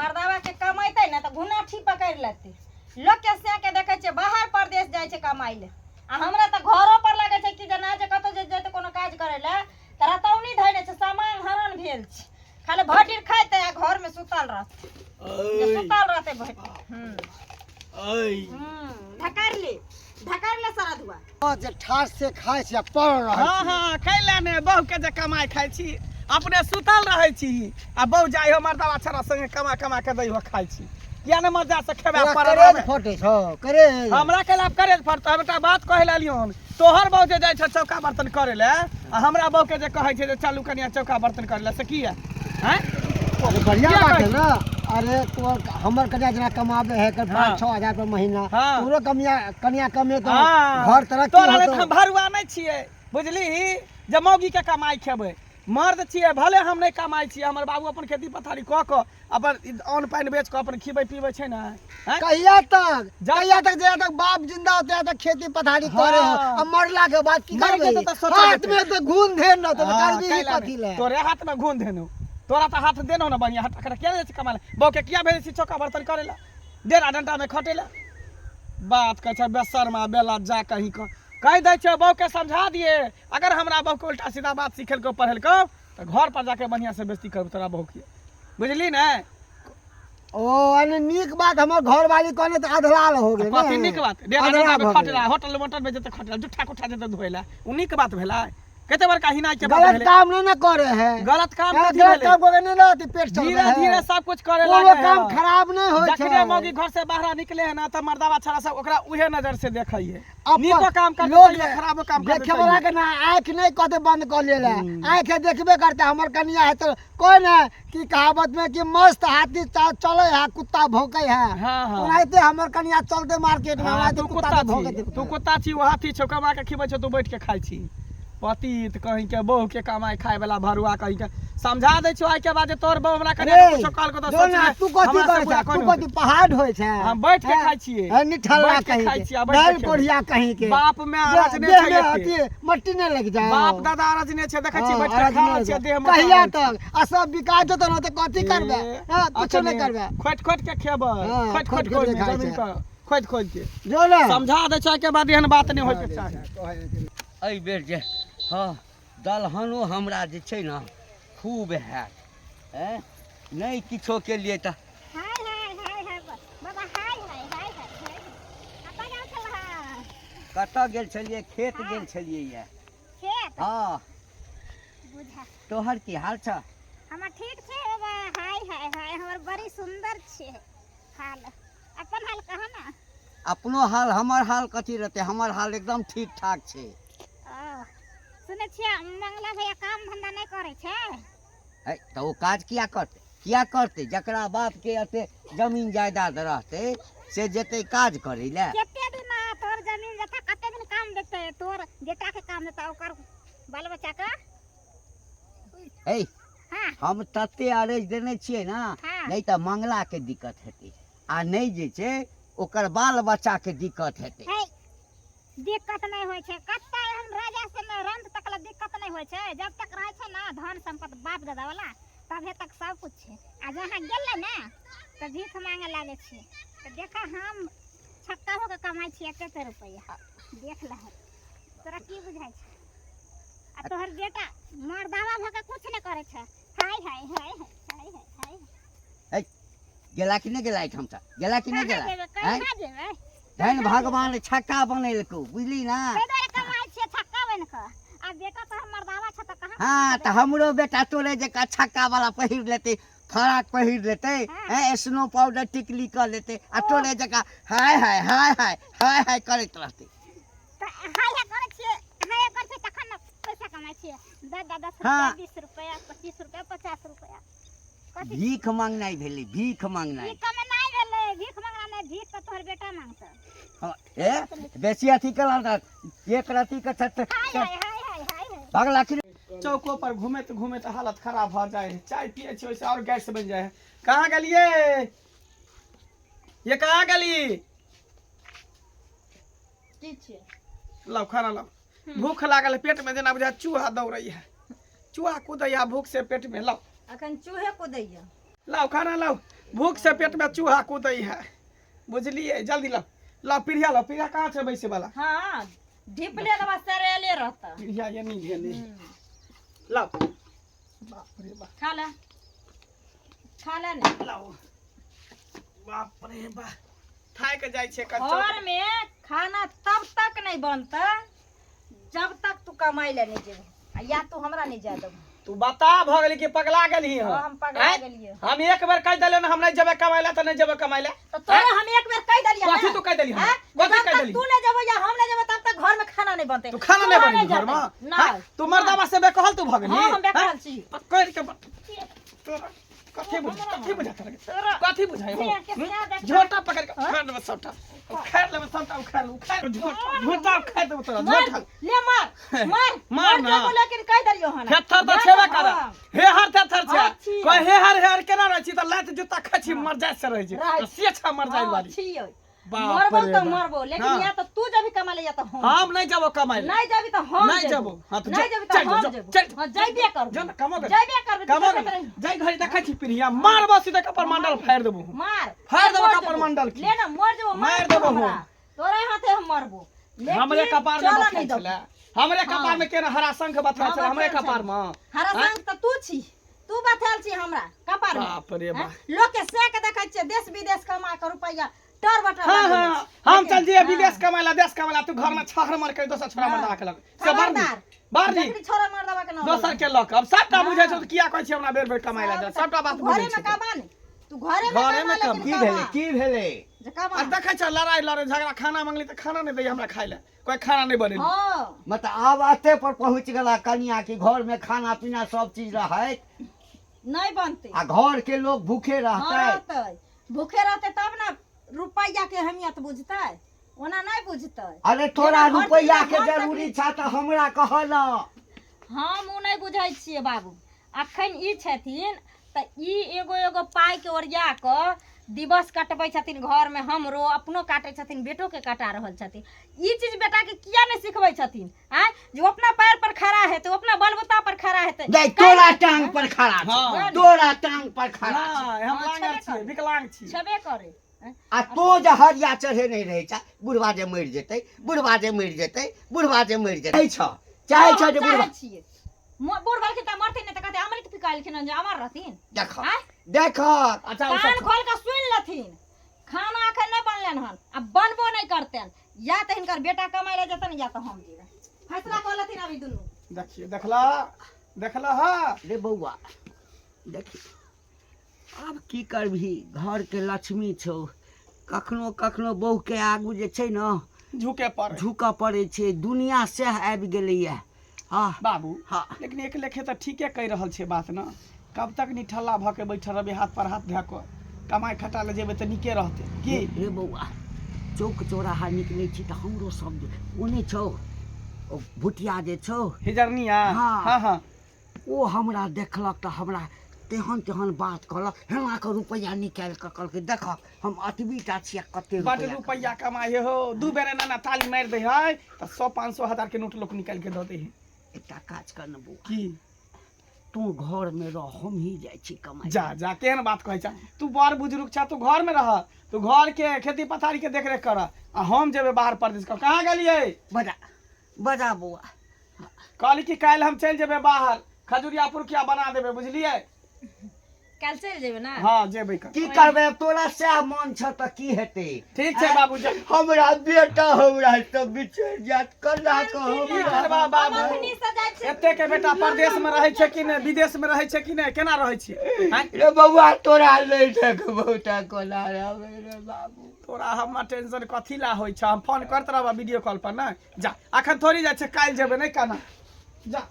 मर्दावा के कमाइते ना तो घुनाठी पकड़ लेते। लोग के से के देखे छे बाहर प्रदेश जाय छे कमाई ले, आ हमरा त घरो पर लागे छे कि जना जे कतो जे जेते कोनो काज करे ले त रतौनी धइले छे, सामान हरण भेल छे, खाली भटिर खाइते आ घर में सुतल रहते। सुतल रहते भटिर। ढकार ले सारा धुआ ओ जे ठास से खाय छै पड़ रह। हां हां खैला ने बहु के जे कमाई खाय छी, अपने सुतल रहै छी आ बहु जाय हो मर्दावा छरा संगे कमा कमा के दै हो खाय छी। किया न मजा से खेबे पर फोटे छो करे हमरा के लाभ करे फट। हम एकटा बात कहे लालियन, तोहर बहु जे जाय छ चौका बर्तन करे ले आ हमरा बहु के जे कहै छै जे चलू कनिया चौका बर्तन करे ले से किया हैं? बढ़िया बात है ना। अरे तो हमर कन्या जना कमाबे है कर 5-6 हजार पर महीना, पूरो कन्या कमे तो घर तरक्की होतो। तोरा हम भरुआ नै छियै बुझली, जे मौगी के कमाई खेबै मर्द छियै, भले हम नहीं कमाई छियै, हमर बाबू अपन खेती पथारी क के अपन अन्न पानी बेच के अपन खिबै पीबै छै ना। कहिया तक जे तक बाप जिंदा होते तक खेती पथारी करे हो, अब मरला के बाद की करबे? हाथ में तो घून धेन न तो करबी कथि ले? तोरे हाथ में घून धेनु, तोरा त हाथ देनो ना बढ़िया हाथ के के छै कमाले। बौ के किया भेल छी चौका बर्तन करे ला, डेरा डंडा में खटेला। बात कह छै बेशर्मा बेला जा कहीं कह दै छै बौ के समझा दिए। अगर हमरा बौ के उल्टा सीधा बात सिखेलको पढ़ेलको तो घर पर जाके बढ़िया से बेइज्जती करब तोरा बौ के, बुझली ना? ओ अने नीक बात हमर घर वाली कहने त अधलाल हो गेल। कथि नीक बात? डेरा डंडा में खटेला, होटल मोटल में जते खटेला, जुठा कुठा जते धोइला, उ नीक बात भेला? केते बड़का हिनाई के बात भेले? गलत काम नहीं ना करे है। गलत काम कथि भेले? गलत काम करे नहीं ना पेट चल धीरे धीरे सब कुछ करे लागे। लागे काम खराब नहीं होय छै। जखने मौगी घर से बाहर निकले है ना त मर्दावा छड़ा सब ओकरा उहे नजर से देखै है। अपन नीको काम करते लोग या खराबो काम करते देखे वाला के ना आंख नहीं कते बंद कर लेला, आंख देखबे करते। हमर कन्या है तो कोई ना की कहावत में कि मस्त हाथी चले है कुत्ता भौंके है। हां हां ओनाइते हमर कन्या चलते मार्केट में ओनाइते कुत्ता भौंके। तू कुत्ता छी, वो हाथी छौ, कमा के खिबै छौ, तू बैठ के खाइ छी। पतित कहीं के बहू के कमाई खाए वाला भरुआ कहीं के समझा दे छो। आई के बाद तोर बहू हमरा कन्या कुछो काल को तो सोच ले तू कथि करे छै? तू कथि पहाड़ होय छै? हम बैठ के खाइ छियै। है निठल्ला कहीं के बैल कोढ़िया कहीं के बाप में अरज ने छै, अथी मट्टी नहीं लग जाए। बाप दादा अरज ने छै, देखै छी बैठ के खाइ छै देह में। कहिया तक आ सब बिका जतो न त कथि करबे? हां कुछ नहीं करबे, खोट खोट के खेबै, खोट खोट के जमीन के खोट खोट के जो ना समझा दे छै। के बाद एहन बात नहीं होय के चाही। एहि बेर जे हाँ दलहनो हमरा जे छै ना खूब हैत हैं, नहीं किछो के लिए त हाय बाबा हाय अपन जाओ चल। कतऽ गेल छलिए? खेत गेल छलिए ये। खेत हाँ बुझा तोहर की हाल छ? हमर ठीक छे बाबा। हाय हमर बड़ी सुंदर छे हाल। अपन हाल कहा ना? अपनो हाल हमर हाल कथी रहते? हमर हाल एकदम ठीक ठाक छे। सुने छिए मंगला भैया काम धंधा नहीं करे छे। है तो वो काज किया करते? जकरा बाप के अते जमीन जायदाद रहते से जेते काज करे ले। केते दिन तोर जमीन जथा कते दिन काम देते? तोर बेटा के काम देता ओकर बाल बच्चा का? है हां हम तते अरेज देने छिए ना, नहीं तो मंगला के दिक्कत हेते आ नहीं जे छे ओकर बाल बच्चा के दिक्कत हेते। दिक्कत नहीं होय छे कत्ता एहन राजा से न रंत तक ला दिक्कत नहीं होय छे। जब तक रहे छे ना धन संपत्ति बाप दादा वाला तबे तक सब कुछ छे। आ जहां गेले ना त भीख मांगे लागे छे। त देखा हम छक्का हो के कमाई छिए कते रुपया देख ले। तोरा की बुझाय छे? आ तोहर बेटा मर्दावा भ के कुछ नहीं करे छे। हाय गेला कि नहीं गेला? हम त गेला कि नहीं गेला? कहां जेबे? धन भगवान छक्का बनेलको बुझली ना। तोरे कमाई छे छक्का बन के। आ बेटा तो मर्दावा छ त कहां? हाँ तो हमरो बेटा तोरे जका छक्का वाला पहिर लेते, फराक पहिर लेते, स्नो पाउडर टिकली कर लेते आ तोरे जका हाय हाय हाय हाय हाय हाय करत रहते। त हाय करे छिए, हाय करे छिए तखन न पैसा कमाई छिए। 10 रुपया 20 रुपया 25 रुपया 50 रुपया कथि? भीख मांगनाई भेले, भीख मांगनाई। भीख में नहीं भेले, भीख मांगना नहीं, भीख त तोहर बेटा मांगता। हाँ ए बेसी अथी कला एक राती के हाय भगला कि चौकों पर घूमते घूमते हालत खराब हो जाए। चाय पिए छे वैसे और गैस बन जाए। कहाँ गलिए? ये कहाँ गली? लाओ खाना लाओ। भूख लागल पेट में जेना बुझा चूहा दौड़ै है। चूहा कूदैया भूख से पेट में। लाओ अखन चूहे कूदैया। लाओ खाना लाओ। भूख से पेट में चूहा कूदै है बुझलिए जल्दी ला पीढ़िया कहाँ छै बैसे वाला हाँ ढिपले दबा सरेले रहता पीढ़िया ये नहीं भेले लाओ बाप रे बाप खा ले ने लाओ बाप रे बाप थाक जाय छै घर में खाना तब तक नहीं बनता जब तक तू कमाई ले नहीं जेबे या तू हमरा नहीं जा देबो तू बता भ गेली कि पगला गेली हाँ, हम पगला गेलिए हम एक बार कह देले ना हम नहीं जेबे कमाइला त नहीं जेबे कमाइला तो तोरे हम एक बेर कह देलिए ना कथि तू कह देली हैं? कथि जब कह तक देली तू नहीं जेबे या हम नहीं जेबे तब तक घर में खाना नहीं बनते तू खाना नहीं बनी घर में ना हाँ? तू मर्दावा से बेकहल तू भ गेली हाँ, हम बेकहल छी। पकड़ के तोरा कथि बुझाता लगे कथि बुझाई हो झोटा पकड़ के खाड़ में सबटा उखाड़ ले सबटा उखाड़ झोटा उखाड़ दे तोरा झोटा ले मार ना। के लेकिन कह देलियो हन थेथर तो छेबे कर हे हर थेथर छै अच्छी। कोई हे हर केना रहै छी त लात जूता खाछि मर जाय से रहै छै रहै। से छा मर जाय वाली छियो बाप मरबो रे तो बाप। मरबो लेकिन हाँ। या तो तू जब भी कमा ले या तो हम हम नहीं जाबो कमाई नहीं जाबी तो हम नहीं जाबो हां तो नहीं जाबी तो चल हम जो जेबो चल हां जाइबे करबो जो ना कमो कर जाइबे करबो कमो कर जाय घरी देखै छी पिरिया मारबो सीधे कपर मंडल फाड़ देबो मार फाड़ देबो मर कपर जेबो। मंडल की ले ना मर जेबो मार देबो हमरा। हम। तोरे हाथे हम मरबो लेकिन हमरे कपार में चलऽ बथा नहीं दो। छले हमरे कपार में केना हरा शंख बथा हाँ, छले हमरे बथायल कपार छले। में हरा हाँ? संग तो तू छी तू बथाल छी हमरा कपार में बाप रे हैं? बाप लोग के से के देखै छै देश विदेश कमा के रुपया टर बटर हाँ लागल हाँ छै। हम लेकिन- चल जिए हाँ। विदेश कमाला देश कमाला तू घर में छहर मार के दोसर छोरा हाँ। मर्दा के लग से बार खबरदार बार जकरी छोरा मार दबा के ना दोसर के लक अब सबटा बुझै छै त किया कहै छै हमरा बेर बेर कमाइला दे सबटा बात घरे बुझै में छै कमा ने तू घरे घरे में में कमा कम। लेकिन कमा। की भेले जे कमा अब देखै छ लड़ाई लड़े झगड़ा खाना मांगली त खाना नहीं दै हमरा खाइ ले कोई खाना नहीं बनेली हां मतलब आब अते पर पहुंच गेला कनिया के घर में खाना पीना सब चीज रहे नहीं बनते आ घर के लोग भूखे हाँ रहते रहते भूखे रहते तब ना रुपया के अहमियत बुझते ओना नहीं बुझते अरे तोरा जेना हर रुपया चीज के हर जरूरी तकलीफ- छा त हमरा कहल हम उ नहीं बुझै छियै बाबू अखन ई छथिन त ई एगो पाई के ओरिया क दिवस कटबै छथिन घर में हमरो अपनो काटै छथिन बेटो के काटा रहल छथिन ई चीज बेटा के किया नहीं सिखबै छथिन हैं जो अपना पैर पर खड़ा है तो अपना बलबूता पर खड़ा है तो देख तोरा टांग पर खड़ा छै हाँ। तोरा टांग पर खड़ा छै हां हम हाँ, लांगर छेबे छी करे। विकलांग छी छबे करे हैं? आ तो जे हरिया चढ़े नहीं रहे छै बुढ़वा जे मर जेतै बुढ़वा जे मर जेतै बुढ़वा जे मर जेतै छ चाहे छ जे बुढ़वा छियै बूढ़ बालखिन त मरथिन नहीं त कहते अमृत पिकालखिन जे अमर रहथिन देख हैं? देख अच्छा उ कान सब खोल के सुन लेथिन खाना अखन नहीं बनलन हन अब बनबो नहीं करतेन या तो हिनकर बेटा कमाई ले जतन या तो हम जेबे फैसला कर लेथिन अभी दुनू देखिए देखला हां रे बौआ देखी अब की करबही घर के लक्ष्मी छौ कखनो कखनो बहू के आगू जे छै न झुके पर झुकऽ पड़े छै दुनिया से आबि गेलैया हाँ बाबू हाँ लेकिन एक लेखे त ठीके कह रहल छै बात न कब तक निठल्ला भ के बैठल रहबे हाथ पर हाथ धऽ के कमाई खटा ले जेबे त नीके रहते की रे बौआ चौक चौराहा निकलै छी तऽ हमरो सब ओने छौ ओ भुटिया जे छौ हिजरनिया हाँ। हां हां ओ हमरा देखलक तऽ हमरा तेहन तेहन बात कहलक हेना के रुपैया निकालि कऽ कहलकै देख हम अतबीटा छियै कते बट रुपैया कमाए हो दू बेर ना ताली मार दे है त 100-500 के नोट लोग निकाल के दे दे है एकटा काज कर न बौआ की तू घर में रह हम ही जाइ छी कमाई जा जा केहन बात कहै छ तू बड़ बुजुर्ग छ तू घर में रह तू घर के खेती पथारी के देख रेख कर आ हम जेबे बाहर परदेश कहाँ गेलिए बजा बजा बौआ कहली कि काल्हि हम चल जेबे बाहर खजुरिया पुरकिया बना देबे बुझलिए कल चल जेबे ना हाँ जेबे कर की करबे तोरा सएह मन छ तऽ की हेतै ठीक छै बाबूजी हमरा बेटा हमरा तऽ बिछड़ जात कला की कह करबा बाबू अखनी से जाइ छै एते के बेटा परदेश में रहै छै कि नहीं विदेश में रहै छै कि नहीं केना रहै छी हैं? रे बौआ तोरा ले देख बहुता कोला रे बाबू तोरा हम टेंशन कथी ला होइ छ हम फोन करत रहब वीडियो कॉल पर ना जा अखन थोड़ी जाइ छै काल्हि जेबे नहीं कहना जा